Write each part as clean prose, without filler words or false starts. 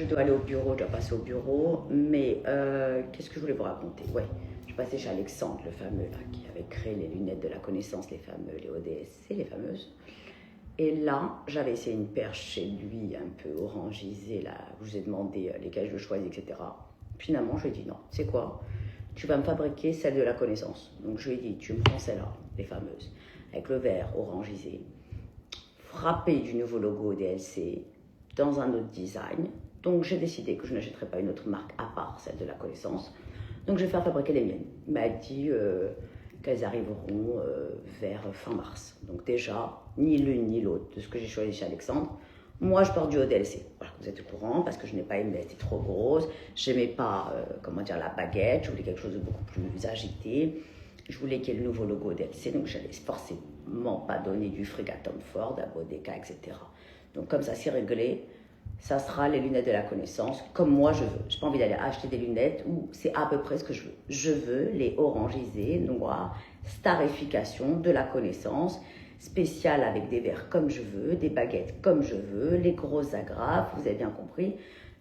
je dois aller au bureau, je dois passer au bureau, mais qu'est-ce que je voulais vous raconter? Ouais, je passais chez Alexandre, le fameux là, qui avait créé les lunettes de la connaissance, les fameux, les ODSC, les fameuses. Et là, j'avais essayé une paire chez lui, un peu orangisée, là, où je vous ai demandé lesquelles je choisis, etc. Finalement, je lui ai dit non, c'est quoi? Tu vas me fabriquer celle de la connaissance. Donc je lui ai dit, tu me prends celle-là, les fameuses, avec le vert orangisé, frappé du nouveau logo DLC, dans un autre design. Donc j'ai décidé que je n'achèterais pas une autre marque à part celle de la connaissance. Donc je vais faire fabriquer les miennes. Il m'a dit qu'elles arriveront vers fin mars. Donc déjà, ni l'une ni l'autre de ce que j'ai choisi chez Alexandre. Moi, je porte du ODLC. Voilà, vous êtes au courant, parce que je n'ai pas aimé, elle était trop grosse. Je n'aimais pas, la baguette. Je voulais quelque chose de beaucoup plus agité. Je voulais qu'il y ait le nouveau logo ODLC, donc je n'allais forcément pas donner du fric à Tom Ford, à Bodeca, etc. Donc comme ça, c'est réglé. Ça sera les lunettes de la connaissance, comme moi je veux. Je n'ai pas envie d'aller acheter des lunettes où c'est à peu près ce que je veux. Je veux les orangisés, noirs, starification de la connaissance, spéciales avec des verres comme je veux, des baguettes comme je veux, les grosses agrafes, vous avez bien compris.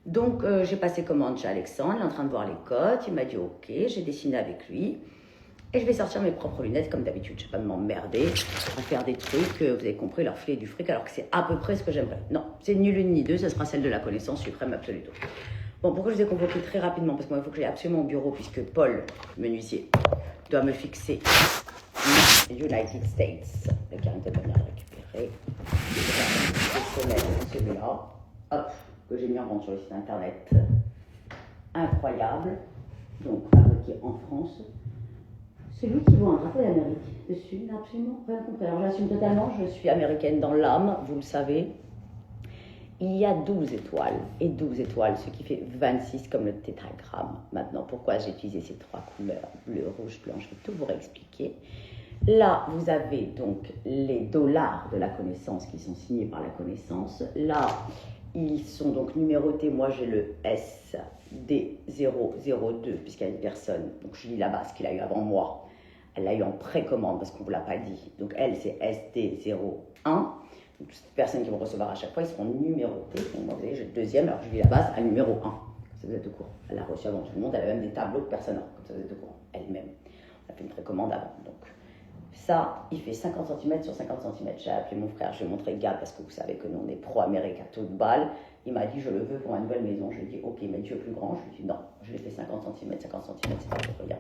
Donc j'ai passé commande chez Alexandre, il est en train de voir les cotes, il m'a dit ok, j'ai dessiné avec lui. Et je vais sortir mes propres lunettes comme d'habitude. Je ne vais pas m'emmerder à faire des trucs, vous avez compris, leur filer du fric, alors que c'est à peu près ce que j'aimerais. Non, c'est ni l'une ni deux, ce sera celle de la connaissance suprême absolue. Bon, pourquoi je vous ai convoqué très rapidement? Parce que moi, il faut que j'aille absolument au bureau, puisque Paul, menuisier, doit me fixer United States. Le carnet de manière récupéré. Celui-là, hop, que j'ai mis en vente sur le site internet. Incroyable. Donc, fabriqué en France. Celui qui voit un drapeau d'Amérique dessus n'a absolument rien compris. Alors j'assume totalement, je suis américaine dans l'âme, vous le savez. Il y a 12 étoiles, et 12 étoiles, ce qui fait 26 comme le tétragramme. Maintenant, pourquoi j'ai utilisé ces trois couleurs, bleu, rouge, blanc, je vais tout vous réexpliquer. Là, vous avez donc les dollars de la connaissance qui sont signés par la connaissance. Là, ils sont donc numérotés. Moi, j'ai le SD002, puisqu'il y a une personne, donc je lis là-bas ce qu'il a eu avant moi. Elle l'a eu en précommande parce qu'on ne vous l'a pas dit. Donc elle, c'est SD01. Donc toutes ces personnes qui vont recevoir à chaque fois, ils seront numérotés. Donc moi, vous voyez, j'ai le deuxième, alors je lis la base à numéro 1. Comme ça, vous êtes au courant. Elle l'a reçu avant tout le monde. Elle a même des tableaux que personne n'a. Comme ça, vous êtes au courant. Elle-même. On a fait une précommande avant. Donc ça, il fait 50 cm sur 50 cm. J'ai appelé mon frère, je lui ai montré Gab parce que vous savez que nous, on est pro-américain, tout de balle. Il m'a dit, je le veux pour ma nouvelle maison. Je lui ai dit, ok, mais tu veux plus grand? Je lui ai dit, non, je l'ai fait 50 cm, 50 cm, c'est pas pour rien.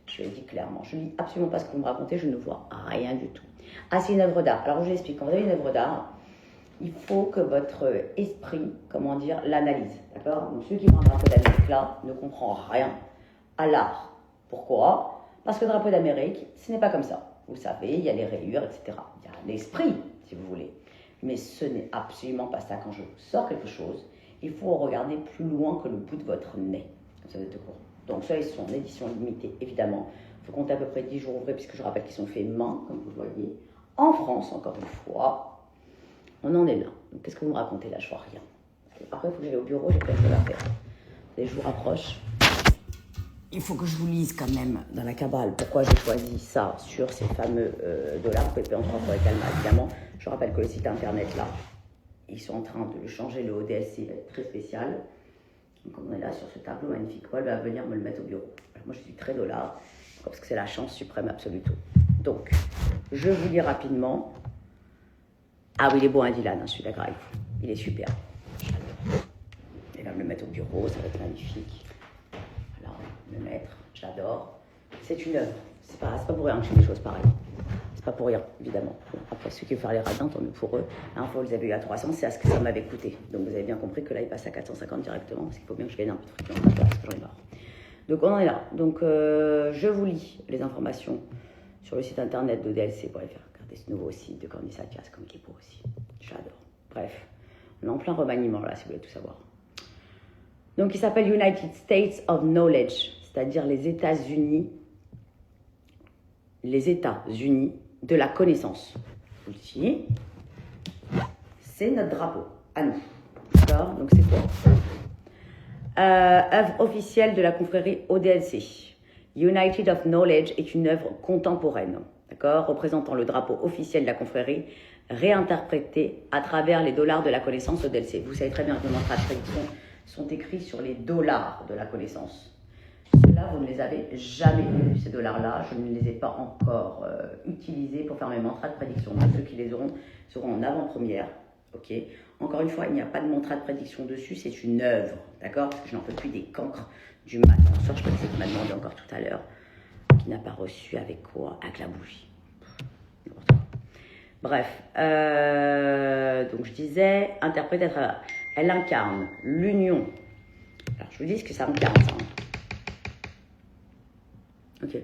Je lui ai dit clairement, je ne lis absolument pas ce que vous me racontez, je ne vois rien du tout. Ah, c'est une œuvre d'art. Alors, je vous explique, quand vous avez une œuvre d'art, il faut que votre esprit, comment dire, l'analyse. D'accord? Donc, celui qui prend un drapeau d'Amérique là ne comprend rien à l'art. Pourquoi? Parce que le drapeau d'Amérique, ce n'est pas comme ça. Vous savez, il y a les rayures, etc. Il y a l'esprit, si vous voulez. Mais ce n'est absolument pas ça. Quand je vous sors quelque chose, il faut regarder plus loin que le bout de votre nez. Comme ça, vous êtes au courant. Donc ça, ils sont en édition limitée, évidemment. Il faut compter à peu près 10 jours ouvrés, puisque je rappelle qu'ils sont faits main, comme vous le voyez. En France, encore une fois, on en est là. Donc qu'est-ce que vous me racontez là? Je vois rien. Après, il faut que j'aille au bureau, j'ai plein de choses à faire. Et je vous rapproche. Il faut que je vous lise quand même dans la cabale pourquoi j'ai choisi ça sur ces fameux dollars. Vous pouvez payer en 3 fois avec Alma, évidemment. Je rappelle que le site internet, là, ils sont en train de le changer, le ODSC, très spécial. Donc on est là sur ce tableau magnifique. Paul va venir me le mettre au bureau. Alors, moi je suis très dollar, parce que c'est la chance suprême absolue tout. Donc, je vous lis rapidement. Ah oui, il est beau, hein, Dylan, je suis d'accord avec vous. Il est super. Il va me le mettre au bureau, ça va être magnifique. Voilà, le mettre, j'adore. C'est une œuvre. C'est pas pour rien que je fais des choses pareilles. C'est pas pour rien, évidemment. Bon, après, ceux qui veulent faire les radins, tant mieux pour eux. La dernière fois, vous les avez eu à 300, c'est à ce que ça m'avait coûté. Donc, vous avez bien compris que là, il passe à 450 directement, parce qu'il faut bien que je gagne un peu de fric dans le parce que j'en ai marre. Donc, on en est là. Donc, je vous lis les informations sur le site internet d'ODLC.fr. Regardez ce nouveau site de Corny Satias, comme qui est beau aussi. J'adore. Bref, on est en plein remaniement, là, si vous voulez tout savoir. Donc, il s'appelle United States of Knowledge, c'est-à-dire les États-Unis de la connaissance. Je vous le dis, c'est notre drapeau, à nous. D'accord? Donc c'est quoi? Œuvre officielle de la confrérie ODLC. United of Knowledge est une œuvre contemporaine, d'accord, représentant le drapeau officiel de la confrérie, réinterprété à travers les dollars de la connaissance ODLC. Vous savez très bien que notre traduction sont écrits sur les dollars de la connaissance. Ceux-là, vous ne les avez jamais vus, ces dollars-là. Je ne les ai pas encore utilisés pour faire mes mantras de prédiction. Donc, ceux qui les auront seront en avant-première. Ok. Encore une fois, il n'y a pas de mantra de prédiction dessus, c'est une œuvre. D'accord? Parce que je n'en peux plus des cancres du matin. Je crois que c'est qui m'a demandé encore tout à l'heure. Qui n'a pas reçu avec quoi? Avec la bougie. Bref. Donc, je disais, interpréter à travers. Elle incarne l'union. Alors, je vous dis ce que ça incarne, ça. Ok.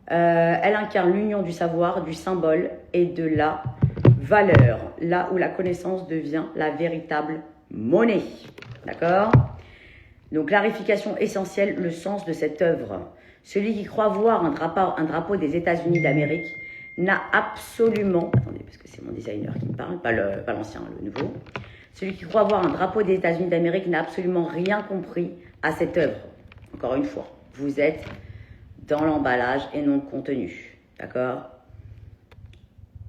Elle incarne l'union du savoir, du symbole et de la valeur, là où la connaissance devient la véritable monnaie. D'accord? Donc, clarification essentielle, le sens de cette œuvre. Celui qui croit voir un drapeau des États-Unis d'Amérique n'a absolument... Attendez, parce que c'est mon designer qui me parle, pas l'ancien, le nouveau. Celui qui croit voir un drapeau des États-Unis d'Amérique n'a absolument rien compris à cette œuvre. Encore une fois, vous êtes dans l'emballage et non le contenu. D'accord?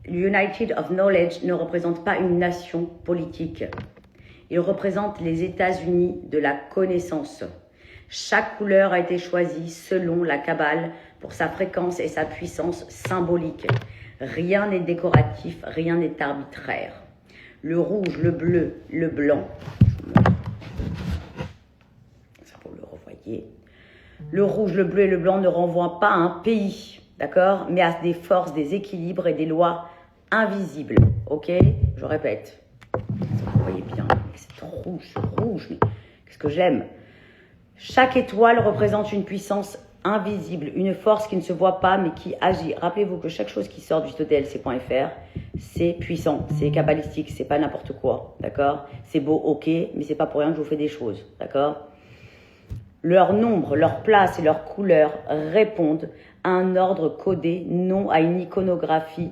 United of Knowledge ne représente pas une nation politique. Il représente les États-Unis de la connaissance. Chaque couleur a été choisie selon la Kabbale pour sa fréquence et sa puissance symbolique. Rien n'est décoratif, rien n'est arbitraire. Le rouge, le bleu, le blanc. Ça pour le revoyer. Le rouge, le bleu et le blanc ne renvoient pas à un pays, d'accord, mais à des forces, des équilibres et des lois invisibles. Ok? Je répète. Vous voyez bien, c'est rouge, mais qu'est-ce que j'aime? Chaque étoile représente une puissance invisible, une force qui ne se voit pas mais qui agit. Rappelez-vous que chaque chose qui sort du site DLC.fr, c'est puissant, c'est kabbalistique, c'est pas n'importe quoi, d'accord? C'est beau, ok, mais c'est pas pour rien que je vous fais des choses, d'accord? Leur nombre, leur place et leur couleur répondent à un ordre codé, non à une iconographie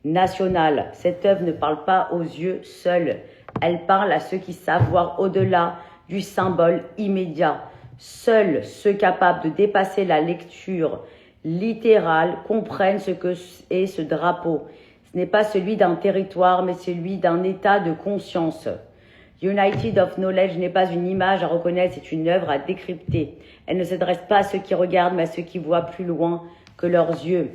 nationale. Cette œuvre ne parle pas aux yeux seuls, elle parle à ceux qui savent voir au-delà du symbole immédiat. Seuls ceux capables de dépasser la lecture littérale comprennent ce que est ce drapeau. Ce n'est pas celui d'un territoire, mais celui d'un état de conscience. United of Knowledge n'est pas une image à reconnaître, c'est une œuvre à décrypter. Elle ne s'adresse pas à ceux qui regardent, mais à ceux qui voient plus loin que leurs yeux.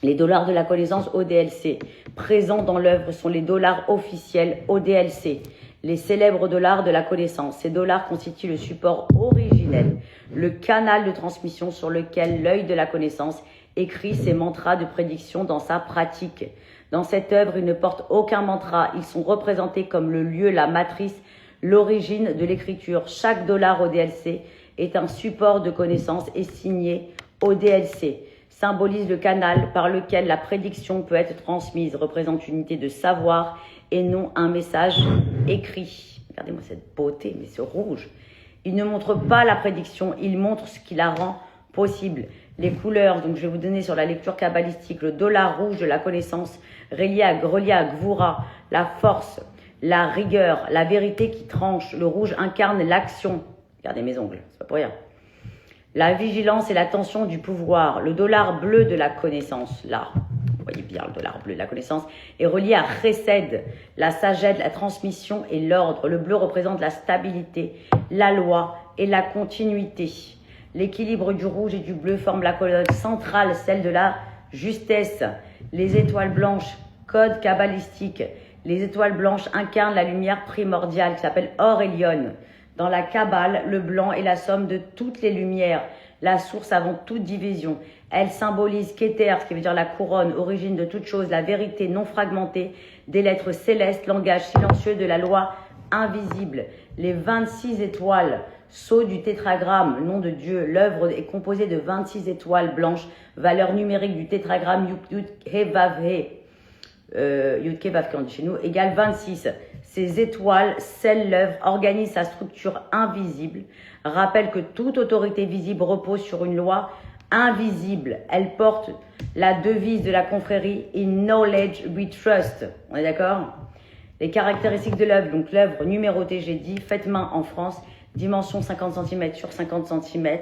Les dollars de la connaissance ODLC présents dans l'œuvre sont les dollars officiels ODLC. Les célèbres dollars de la connaissance. Ces dollars constituent le support originel, le canal de transmission sur lequel l'œil de la connaissance écrit ses mantras de prédiction dans sa pratique. Dans cette œuvre, ils ne portent aucun mantra. Ils sont représentés comme le lieu, la matrice, l'origine de l'écriture. Chaque dollar ODLC est un support de connaissance et signé ODLC. Symbolise le canal par lequel la prédiction peut être transmise, représente une unité de savoir et non un message écrit. Regardez-moi cette beauté, mais ce rouge. Il ne montre pas la prédiction, il montre ce qui la rend possible. Les couleurs, donc je vais vous donner sur la lecture kabbalistique, le dollar rouge de la connaissance, relié à Gvura, la force, la rigueur, la vérité qui tranche. Le rouge incarne l'action. Regardez mes ongles, c'est pas pour rien. La vigilance et l'attention du pouvoir. Le dollar bleu de la connaissance, là, vous voyez bien le dollar bleu de la connaissance, est relié à Chesed, la sagesse, la transmission et l'ordre. Le bleu représente la stabilité, la loi et la continuité. L'équilibre du rouge et du bleu forme la colonne centrale, celle de la justesse. Les étoiles blanches, code kabbalistique. Les étoiles blanches incarnent la lumière primordiale qui s'appelle Or Elyon. Dans la Kabbale, le blanc est la somme de toutes les lumières, la source avant toute division. Elle symbolise Keter, ce qui veut dire la couronne, origine de toute chose, la vérité non fragmentée, des lettres célestes, langage silencieux de la loi invisible. Les 26 étoiles, sceau du tétragramme, nom de Dieu. L'œuvre est composée de 26 étoiles blanches, valeur numérique du tétragramme Yud-Ke-Vav-He. Yud-Ke-Vav, on dit chez nous, égale 26. Ces étoiles scellent l'œuvre, organisent sa structure invisible, rappellent que toute autorité visible repose sur une loi invisible. Elle porte la devise de la confrérie « In knowledge we trust ». On est d'accord? Les caractéristiques de l'œuvre, donc l'œuvre numérotée, j'ai dit, faite main en France, dimension 50 cm sur 50 cm,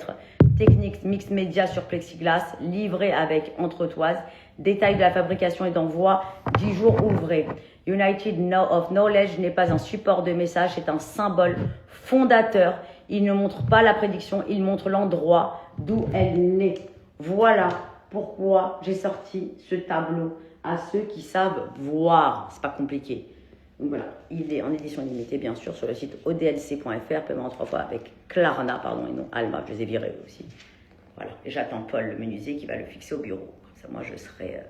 technique mixed média sur plexiglas, livrée avec entretoise, détail de la fabrication et d'envoi, 10 jours ouvrés. United of Knowledge n'est pas un support de message, c'est un symbole fondateur Il ne montre pas la prédiction, il montre l'endroit d'où elle est. Voilà pourquoi j'ai sorti ce tableau à ceux qui savent voir. C'est pas compliqué. Donc voilà, il est en édition limitée, bien sûr, sur le site odlc.fr, paiement en 3 fois avec Klarna, pardon, et non Alma, je les ai virés aussi. Voilà, et j'attends Paul, le menuisier, qui va le fixer au bureau. Comme ça, moi, je serai,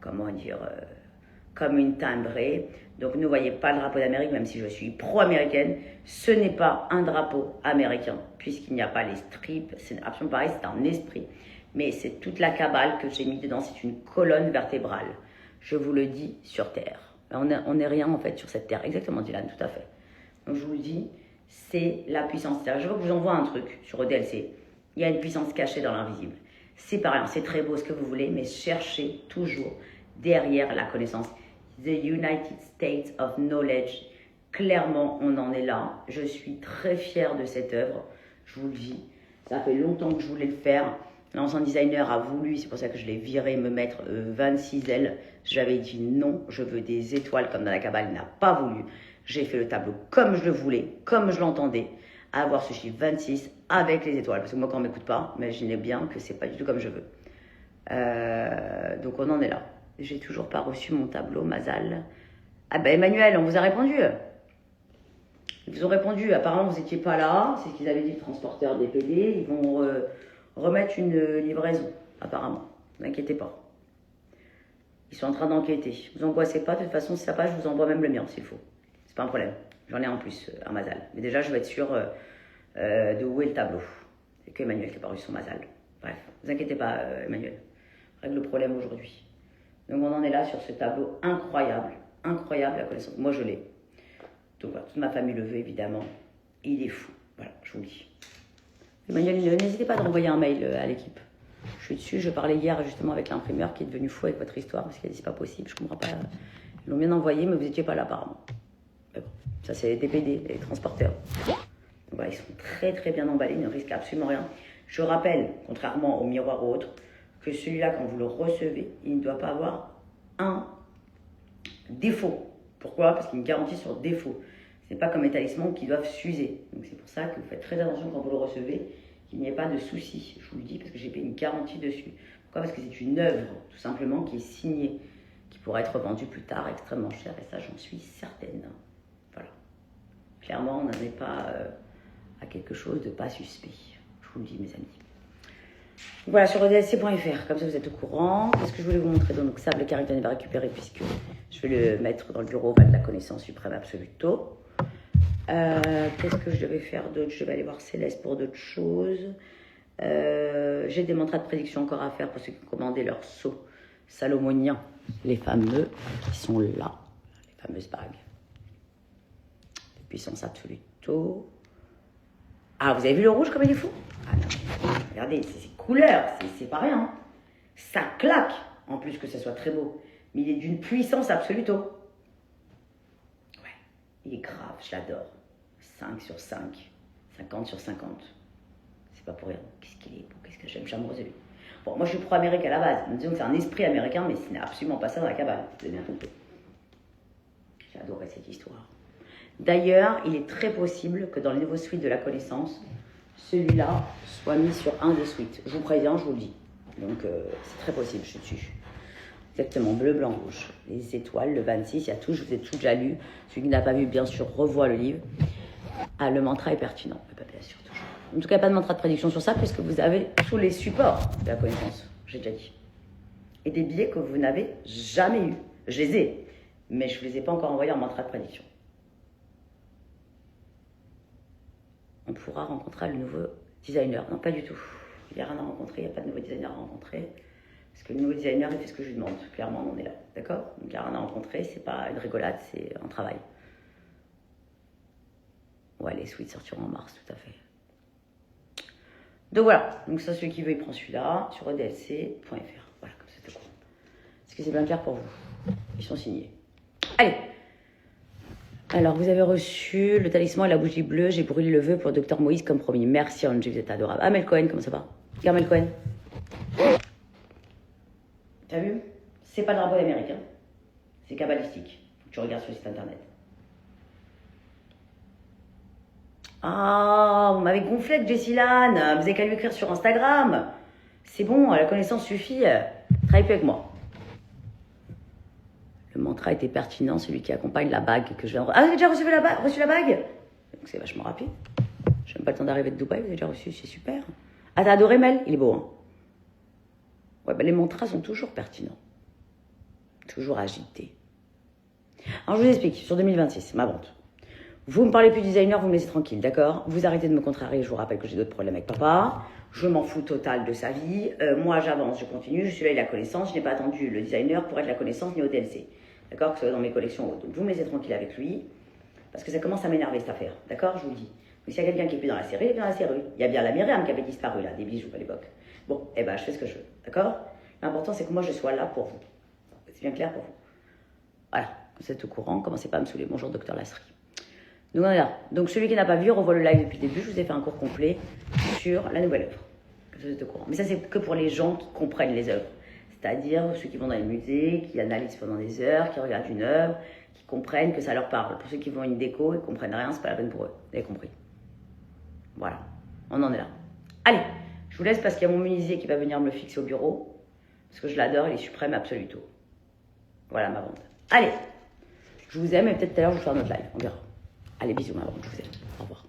comme une timbrée. Donc, ne voyez pas le drapeau d'Amérique, même si je suis pro-américaine. Ce n'est pas un drapeau américain, puisqu'il n'y a pas les strips. C'est absolument pareil, c'est un esprit. Mais c'est toute la cabale que j'ai mis dedans, c'est une colonne vertébrale. Je vous le dis sur Terre. On n'est rien, en fait, sur cette Terre. Exactement, Dylan, tout à fait. Donc, je vous le dis, c'est la puissance. Je veux que je vous envoie un truc sur ODLC. Il y a une puissance cachée dans l'invisible. C'est pas rien, c'est très beau ce que vous voulez, mais cherchez toujours derrière la connaissance. The United States of Knowledge. Clairement, on en est là. Je suis très fière de cette œuvre. Je vous le dis. Ça fait longtemps que je voulais le faire. L'ancien designer a voulu, c'est pour ça que je l'ai viré, me mettre 26 ailes. J'avais dit non, je veux des étoiles comme dans la cabale. Il n'a pas voulu. J'ai fait le tableau comme je le voulais, comme je l'entendais, à avoir ce chiffre 26 avec les étoiles. Parce que moi, quand on ne m'écoute pas, imaginez bien que c'est pas du tout comme je veux. Donc on en est là. J'ai toujours pas reçu mon tableau, Mazal. Ah ben Emmanuel, on vous a répondu. Ils vous ont répondu, apparemment vous n'étiez pas là, c'est ce qu'ils avaient dit, le transporteur DPD. Ils vont remettre une livraison, apparemment. Ne vous inquiétez pas. Ils sont en train d'enquêter. Vous angoissez pas, de toute façon, si ça passe, je vous envoie même le mien s'il faut. C'est pas un problème. J'en ai en plus, un Mazal. Mais déjà, je vais être sûr de où est le tableau. C'est que Emmanuel qui n'a pas reçu son Mazal. Bref, ne vous inquiétez pas, Emmanuel. Règle le problème aujourd'hui. Donc on en est là sur ce tableau incroyable. Incroyable la connaissance. Moi, je l'ai. Donc voilà, toute ma famille le veut, évidemment. Il est fou. Voilà, je vous le dis. Emmanuel, n'hésitez pas à renvoyer un mail à l'équipe. Je suis dessus, je parlais hier justement avec l'imprimeur qui est devenu fou avec votre histoire parce qu'il a dit c'est pas possible, je comprends pas. Ils l'ont bien envoyé, mais vous n'étiez pas là apparemment. Mais bon, ça c'est les DPD, les transporteurs. Donc voilà, ils sont très très bien emballés, ils ne risquent absolument rien. Je rappelle, contrairement au miroir ou autre, que celui-là, quand vous le recevez, il ne doit pas avoir un défaut. Pourquoi? Parce qu'il y a une garantie sur défaut. Ce n'est pas comme les talismans qui doivent s'user. Donc c'est pour ça que vous faites très attention quand vous le recevez, qu'il n'y ait pas de souci. Je vous le dis parce que j'ai payé une garantie dessus. Pourquoi? Parce que c'est une œuvre, tout simplement, qui est signée, qui pourra être vendue plus tard extrêmement cher. Et ça, j'en suis certaine. Voilà. Clairement, on n'en est pas à quelque chose de pas suspect. Je vous le dis, mes amis. Voilà, sur odlc.fr, comme ça vous êtes au courant. Qu'est-ce que je voulais vous montrer? Donc ça, le Carrington va récupérer puisque je vais le mettre dans le bureau de la connaissance suprême absoluto. Qu'est-ce que je devais faire d'autre? Je vais aller voir Céleste pour d'autres choses. J'ai des mantras de prédiction encore à faire pour ceux qui ont commandé leur sceau salomonien. Les fameux qui sont là, les fameuses bagues. De puissance absoluto. Ah, vous avez vu le rouge comme il est fou? Ah non, regardez, c'est couleurs, c'est pas rien. Ça claque, en plus que ça soit très beau. Mais il est d'une puissance absoluto. Ouais, il est grave, je l'adore. 5 sur 5, 50 sur 50. C'est pas pour rien. Qu'est-ce qu'il est beau, qu'est-ce que j'aime, je suis amoureuse de lui. Bon, moi je suis pro-amérique à la base. Disons que c'est un esprit américain, mais ce n'est absolument pas ça dans la cabale. Vous avez bien compris. J'ai adoré cette histoire. D'ailleurs, il est très possible que dans le nouveau suite de la connaissance, celui-là soit mis sur un des suites. Je vous préviens, je vous le dis. Donc, c'est très possible, je suis dessus. Exactement, bleu, blanc, rouge. Les étoiles, le 26, il y a tout, je vous ai tout déjà lu. Celui qui n'a pas vu, bien sûr, revoit le livre. Ah, le mantra est pertinent. Bien sûr, toujours. En tout cas, pas de mantra de prédiction sur ça, puisque vous avez tous les supports de la connaissance. J'ai déjà dit. Et des billets que vous n'avez jamais eus. Je les ai, mais je ne les ai pas encore envoyés en mantra de prédiction. On pourra rencontrer le nouveau designer. Non, pas du tout. Il n'y a rien à rencontrer, il n'y a pas de nouveau designer à rencontrer. Parce que le nouveau designer, il fait ce que je lui demande. Clairement, on en est là. D'accord? Donc, il n'y a rien à rencontrer, c'est pas une rigolade, c'est un travail. Ouais, les suites sortiront en mars, tout à fait. Donc voilà. Donc ça, celui qui veut, il prend celui-là sur odlc.fr. Voilà, comme c'est tout. Est-ce que c'est bien clair pour vous? Ils sont signés. Allez! Alors, vous avez reçu le talisman et la bougie bleue. J'ai brûlé le vœu pour Dr Moïse comme promis. Merci Angie, vous êtes adorable. Ah, Mel Cohen, comment ça va? Carmel Cohen. T'as vu? C'est pas le drapeau d'Amérique, hein. C'est kabbalistique. Faut que tu regardes sur le site internet. Ah, vous m'avez gonflé avec Jessilane. Vous avez qu'à lui écrire sur Instagram. C'est bon, la connaissance suffit. Travaillez plus avec moi. Le mantra était pertinent, celui qui accompagne la bague que je viens de... Ah, vous avez déjà reçu la bague? Donc c'est vachement rapide. Je n'ai même pas le temps d'arriver de Dubaï, vous avez déjà reçu, c'est super. Ah, t'as adoré Mel? Il est beau, hein? Ouais, bah les mantras sont toujours pertinents. Toujours agités. Alors je vous explique, sur 2026, ma vente. Vous me parlez plus de designer, vous me laissez tranquille, d'accord? Vous arrêtez de me contrarier, je vous rappelle que j'ai d'autres problèmes avec papa. Je m'en fous total de sa vie. Moi, j'avance, je continue, je suis là, il a la connaissance. Je n'ai pas attendu le designer pour être la connaissance ni au DLC. D'accord? Que ce soit dans mes collections ou autres. Donc, vous me laissez tranquille avec lui. Parce que ça commence à m'énerver, cette affaire. D'accord? Je vous le dis. Donc, s'il y a quelqu'un qui est plus dans la série, il est plus dans la série. Il y a bien la Myriam qui avait disparu, là, des bijoux à l'époque. Bon, eh ben, je fais ce que je veux. D'accord? L'important, c'est que moi, je sois là pour vous. C'est bien clair pour vous? Voilà. Vous êtes au courant. Commencez pas à me saouler. Bonjour, docteur Lasserie. Donc, voilà. Donc, celui qui n'a pas vu, revoit le live depuis le début. Je vous ai fait un cours complet sur la nouvelle œuvre. Vous êtes au courant. Mais ça, c'est que pour les gens qui comprennent les œuvres. C'est-à-dire ceux qui vont dans les musées, qui analysent pendant des heures, qui regardent une œuvre, qui comprennent que ça leur parle. Pour ceux qui vont à une déco et ne comprennent rien, c'est pas la peine pour eux. Vous avez compris? Voilà. On en est là. Allez, je vous laisse parce qu'il y a mon menuisier qui va venir me le fixer au bureau. Parce que je l'adore, il est suprême absoluto. Voilà ma vente. Allez, je vous aime et peut-être tout à l'heure je vous ferai un autre live. On verra. Allez, bisous ma vente, je vous aime. Au revoir.